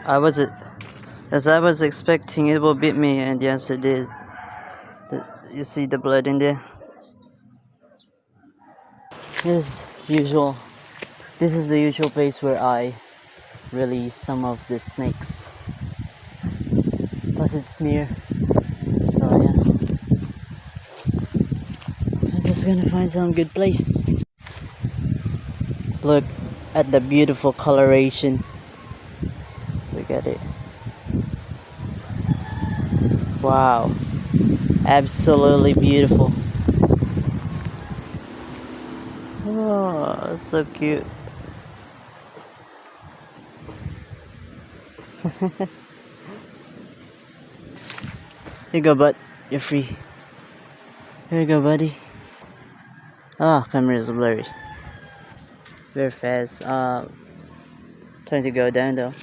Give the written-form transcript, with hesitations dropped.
I was as I was expecting it will beat me, and yes it did. You see the blood in there? This usual. This is the usual place where I release some of the snakes. Plus it's near. So yeah. I'm just gonna find some good place. Look at the beautiful coloration. Look at it. Wow. Absolutely beautiful. Oh, so cute. Here you go, bud. You're free. Here you go, buddy. Ah, camera is blurry. Very fast. Trying to go down though.